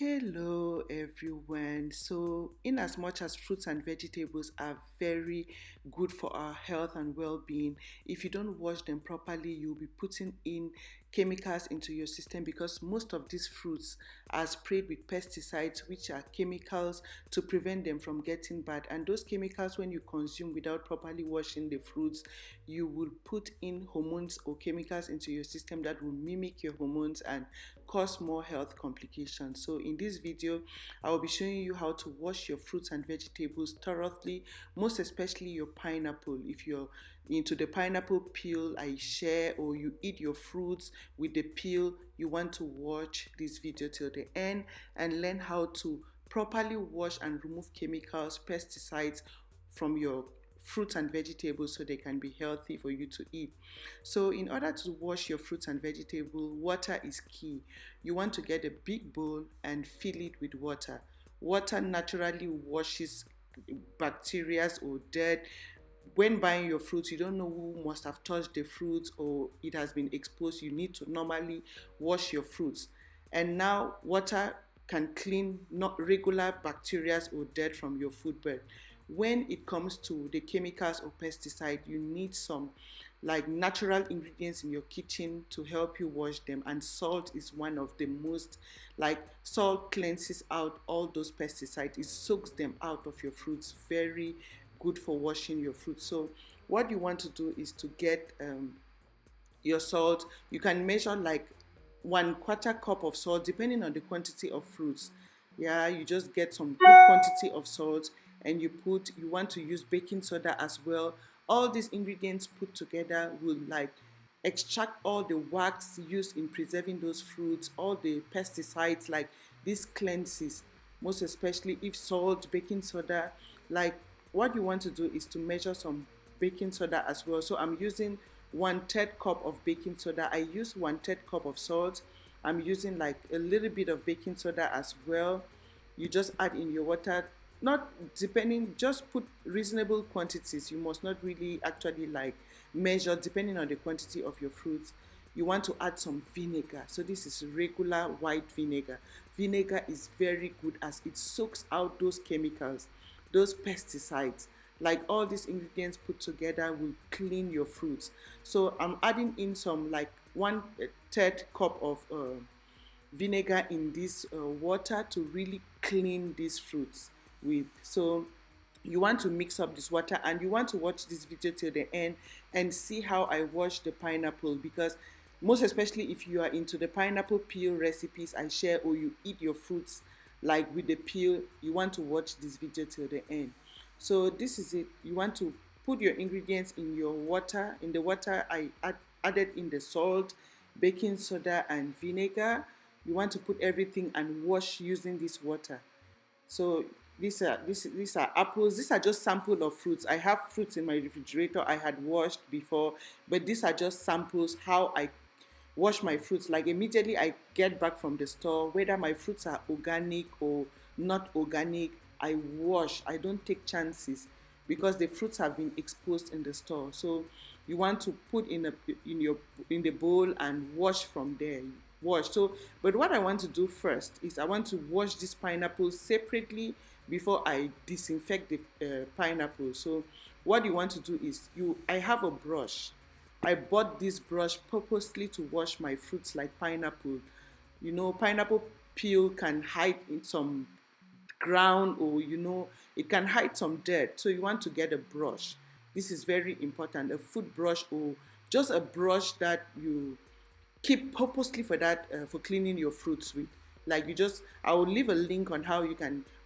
Hello everyone. So, in as much as fruits and vegetables are very good for our health and well-being, if you don't wash them properly, you'll be putting in chemicals into your system because most of these fruits are sprayed with pesticides, which are chemicals to prevent them from getting bad. And those chemicals, when you consume without properly washing the fruits, you will put in hormones or chemicals into your system that will mimic your hormones and cause more health complications. So in this video, I will be showing you how to wash your fruits and vegetables thoroughly, most especially your pineapple. If you're into the pineapple peel I share, or you eat your fruits with the peel, you want to watch this video till the end and learn how to properly wash and remove chemicals, pesticides from your fruits and vegetables so they can be healthy for you to eat. So in order to wash your fruits and vegetable, water is key. You want to get a big bowl and fill it with water. Water naturally washes bacteria or dirt. When buying your fruits, you don't know who must have touched the fruits or it has been exposed. You need to normally wash your fruits. And now water can clean not regular bacteria or dirt from your food bed. When it comes to the chemicals or pesticide, you need some like natural ingredients in your kitchen to help you wash them, and salt is one of the most, like, salt cleanses out all those pesticides. It soaks them out of your fruits. Very good for washing your fruits. So what you want to do is to get your salt. You can measure like 1/4 cup of salt depending on the quantity of fruits. Yeah, you just get some good quantity of salt, and you want to use baking soda as well. All these ingredients put together will like extract all the wax used in preserving those fruits, all the pesticides, like these cleanses, most especially if salt, baking soda. Like, what you want to do is to measure some baking soda as well. So I'm using 1/3 cup of baking soda. I use 1/3 cup of salt. I'm using like a little bit of baking soda as well. You just add in your water, not depending, just put reasonable quantities. You must not really actually like measure depending on the quantity of your fruits. You want to add some vinegar. So this is regular white vinegar. Vinegar is very good as it soaks out those chemicals, those pesticides. Like, all these ingredients put together will clean your fruits. So I'm adding in some like 1/3 cup of vinegar in this water to really clean these fruits with. So you want to mix up this water, and you want to watch this video till the end and see how I wash the pineapple, because most especially if you are into the pineapple peel recipes I share, or you eat your fruits like with the peel, you want to watch this video till the end. So this is it. You want to put your ingredients in your water. In the water added in the salt, baking soda and vinegar. You want to put everything and wash using this water. So these are apples. These are just sample of fruits. I have fruits in my refrigerator I had washed before, but these are just samples how I wash my fruits. Like, immediately I get back from the store, whether my fruits are organic or not organic, I wash. I don't take chances because the fruits have been exposed in the store. So you want to put in the bowl and wash from there. Wash. So, but what I want to do first is I want to wash this pineapple separately before I disinfect the pineapple. So what you want to do is, I have a brush. I bought this brush purposely to wash my fruits like pineapple. Pineapple peel can hide in some ground, or it can hide some dirt. So you want to get a brush. This is very important. A food brush, or just a brush that you keep purposely for that, for cleaning your fruits with. Like, I will leave a link on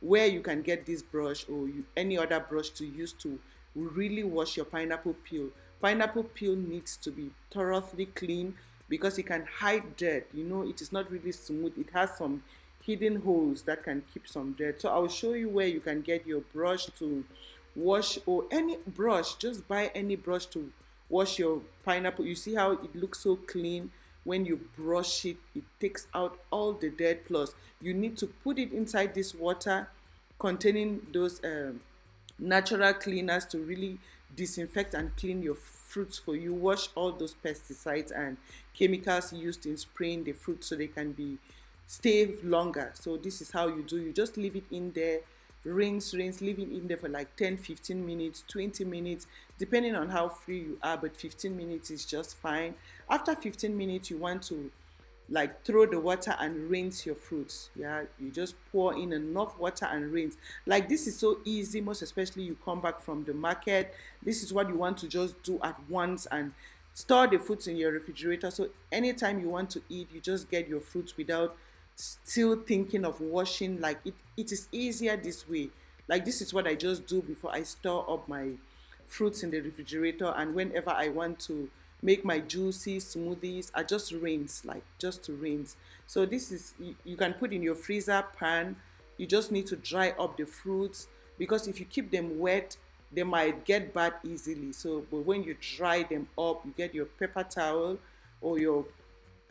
where you can get this brush, or any other brush to use to really wash your pineapple peel. Pineapple peel needs to be thoroughly clean because it can hide dirt. It is not really smooth. It has some hidden holes that can keep some dirt. So I'll show you where you can get your brush to wash, or any brush. Just buy any brush to wash your pineapple. You see how it looks so clean? When you brush it, it takes out all the dirt. Plus, you need to put it inside this water containing those natural cleaners to really disinfect and clean your fruits for you. Wash all those pesticides and chemicals used in spraying the fruit so they can be stay longer. So this is how you do. You just leave it in there, rinse, leave it in there for like 10-15 minutes, 20 minutes, depending on how free you are, but 15 minutes is just fine. After 15 minutes, you want to like throw the water and rinse your fruits. Yeah, you just pour in enough water and rinse. Like this is so easy, most especially you come back from the market. This is what you want to just do at once and store the fruits in your refrigerator. So anytime you want to eat, you just get your fruits without still thinking of washing. Like it is easier this way. Like this is what I just do before I store up my fruits in the refrigerator, and whenever I want to make my juicy smoothies, I just rinse, like just to rinse. So this is, you can put in your freezer pan. You just need to dry up the fruits, because if you keep them wet, they might get bad easily. So but when you dry them up, you get your paper towel or your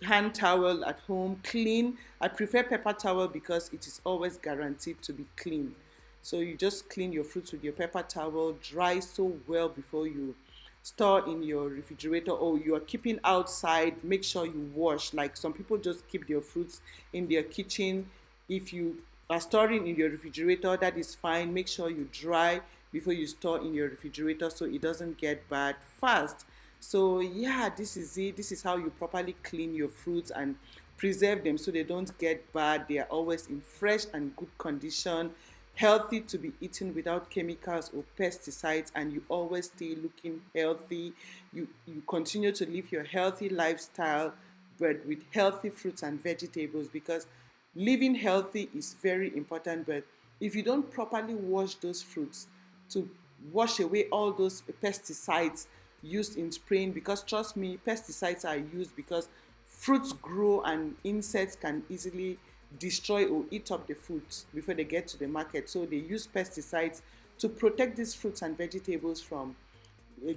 hand towel at home, clean. I prefer paper towel because it is always guaranteed to be clean. So you just clean your fruits with your paper towel, dry so well before you store in your refrigerator, or you are keeping outside. Make sure you wash. Like some people just keep their fruits in their kitchen. If you are storing in your refrigerator, that is fine. Make sure you dry before you store in your refrigerator so it doesn't get bad fast. So yeah, this is it. This is how you properly clean your fruits and preserve them so they don't get bad. They are always in fresh and good condition, healthy to be eaten without chemicals or pesticides, and you always stay looking healthy. You continue to live your healthy lifestyle, but with healthy fruits and vegetables, because living healthy is very important. But if you don't properly wash those fruits to wash away all those pesticides used in spraying, because trust me, pesticides are used because fruits grow and insects can easily destroy or eat up the fruits before they get to the market. So they use pesticides to protect these fruits and vegetables from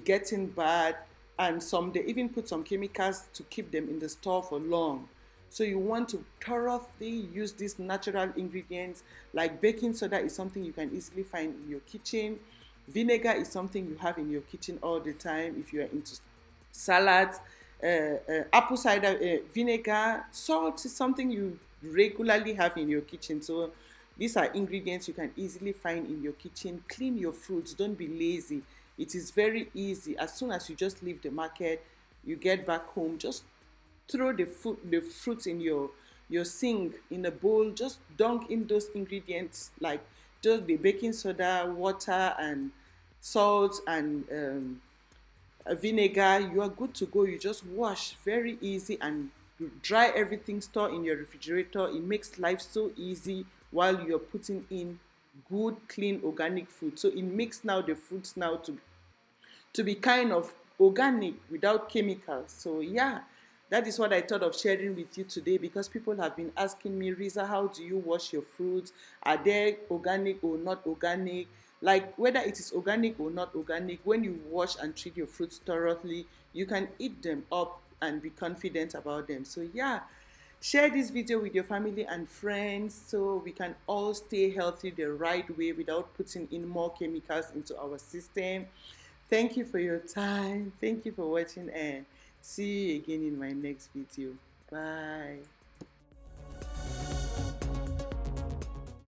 getting bad, and some they even put some chemicals to keep them in the store for long. So you want to thoroughly use these natural ingredients. Like baking soda is something you can easily find in your kitchen. Vinegar is something you have in your kitchen all the time if you are into salads. Apple cider vinegar. Salt is something you regularly have in your kitchen. So these are ingredients you can easily find in your kitchen. Clean your fruits. Don't be lazy. It is very easy. As soon as you just leave the market, you get back home, just throw the fruits in your sink in a bowl. Just dunk in those ingredients, like just the baking soda, water, and salt, and vinegar. You are good to go. You just wash, very easy, and you dry everything, store in your refrigerator. It makes life so easy while you're putting in good, clean, organic food. So it makes now the fruits now to be kind of organic without chemicals. So yeah, that is what I thought of sharing with you today, because people have been asking me, Risa, how do you wash your fruits? Are they organic or not organic? Like whether it is organic or not organic, when you wash and treat your fruits thoroughly, you can eat them up and be confident about them. So yeah, share this video with your family and friends so we can all stay healthy the right way without putting in more chemicals into our system. Thank you for your time. Thank you for watching, and see you again in my next video. Bye.